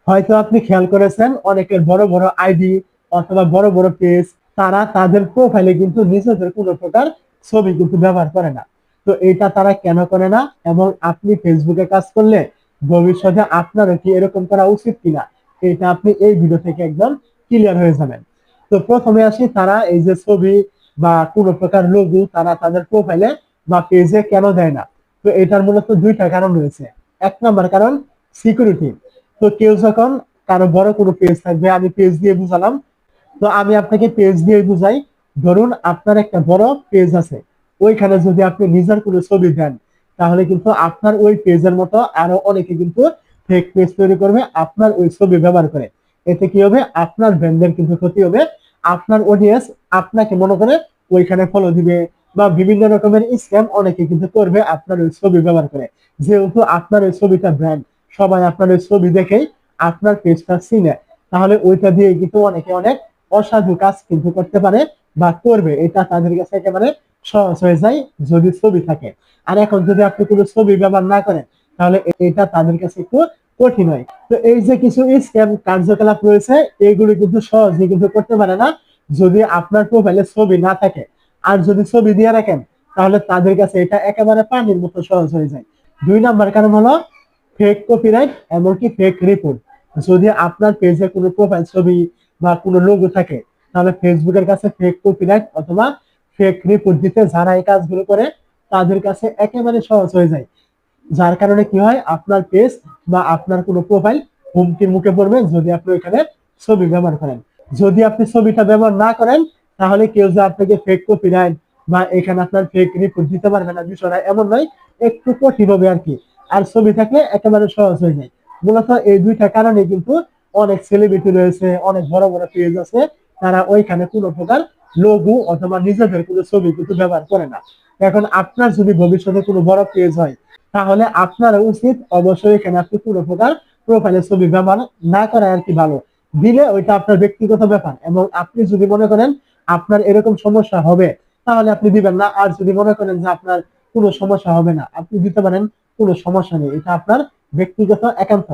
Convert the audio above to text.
হয়তো আপনি খেয়াল করেছেন অনেকের বড় বড় আইডি অথবা বড় বড় পেজ, তারা তাদের প্রোফাইলে কিন্তু নিজেদের কোনো প্রকার ছবি কিন্তু ব্যবহার করে না। তো এটা তারা কেন করে না, এবং আপনি ফেসবুকে কাজ করলে ভবিষ্যতে আপনারও কি এরকম করা উচিত কিনা, এটা আপনি এই ভিডিও থেকে একদম ক্লিয়ার হয়ে যাবেন। তো প্রথমে আসি, তারা এই যে ছবি বা কোনো প্রকার লোগো তারা তাদের প্রোফাইলে বা পেজে কেন দেয় না। তো এটার মূলত দুইটা কারণ রয়েছে। এক নাম্বার কারণ, সিকিউরিটি। তো কেউ যখন, কারো বড় কোনো পেজ থাকবে, আমি পেজ দিয়ে বুঝালাম, তো আমি আপনাকে পেজ দিয়ে বুঝাই। ধরুন আপনার একটা বড় পেজ আছে, ওইখানে যদি আপনি নিজের কোনো ছবি দেন, তাহলে কিন্তু আপনার ওই পেজের মতো আরো অনেকে কিন্তু ফেক পেজ তৈরি করবে আপনার ওই ছবি ব্যবহার করে। এতে কি হবে, আপনার ব্র্যান্ডের কিন্তু ক্ষতি হবে। আপনার অডিয়েন্স আপনাকে মনে করে ওইখানে ফলো দিবে, বা বিভিন্ন রকমের স্ক্যাম অনেকে কিন্তু করবে আপনার ওই ছবি ব্যবহার করে। যেহেতু আপনার ওই ছবিটা ব্র্যান্ড, সবাই আপনার ওই ছবি দেখেই আপনার পেজটা চিনে, তাহলে ওইটা দিয়ে কিন্তু অনেকে অনেক অসাধু কাজ কিন্তু করতে পারে বা করবে। এটা তাদের কাছে একেবারে সহজ হয়ে যায় যদি ছবি থাকে। আর এখন যদি আপনি কোনো ছবি ব্যবহার না করেন, তাহলে এটা তাদের কাছে একটু কঠিন হয়। তো এই যে কিছু স্ক্যাম কার্যকলাপ রয়েছে, এগুলো কিন্তু সহজে কিন্তু করতে পারে না যদি আপনার প্রোফাইলে ছবি না থাকে। আর যদি ছবি দিয়ে রাখেন, তাহলে তাদের কাছে এটা একেবারে পানির মতো সহজ হয়ে যায়। দুই নাম্বার কারণ হলো ফেক কপিরাইট, এমনকি ফেক রিপোর্ট। যদি আপনার পেজে কোনো প্রোফাইল ছবি বা কোনো লোগো থাকে, তাহলে ফেসবুকের কাছে ফেক কপিরাইট অথবা ফেক রিপোর্ট দিতে যারা এই কাজগুলো করে, তাদের কাছে একেবারে সহজ হয়ে যায়। যার কারণে কি হয়, আপনার পেজ বা আপনার কোনো প্রোফাইল হুমকির মুখে পড়বে যদি আপনি ওইখানে ছবি ব্যবহার করেন। যদি আপনি ছবিটা ব্যবহার না করেন, তাহলে কেউ যে আপনাকে ফেক কপিরাইট বা এখানে আপনার ফেক রিপোর্ট দিতে পারবে না, বিষয়টা এমন নয়, একটু কঠিন হবে আর কি। আর ছবি থাকলে একেবারে সহজ হয়ে যায়। মূলত এই দুইটা কারণে কিন্তু অনেক সেলিব্রিটি রয়েছে, অনেক বড় বড় পেজ আছে, তারা ওইখানে কোনো প্রকার লোগো অথবা নিজেদের কোনো ছবি কিন্তু ব্যবহার করে না। এখন আপনার যদি ভবিষ্যতে কোনো বড় পেজ হয়, তাহলে আপনার উচিত অবশ্যই এখানে আপনি কোনো প্রকার প্রোফাইলের ছবি ব্যবহার না করা আর কি ভালো। দিলে ওইটা আপনার ব্যক্তিগত ব্যাপার, এবং আপনি যদি মনে করেন আপনার এরকম সমস্যা হবে, তাহলে আপনি দিবেন না। আর যদি মনে করেন যে আপনার কোনো সমস্যা হবে না, আপনি দিতে পারেন, কোনো সমস্যা নেই, এটা আপনার ব্যক্তিগত একান্ত।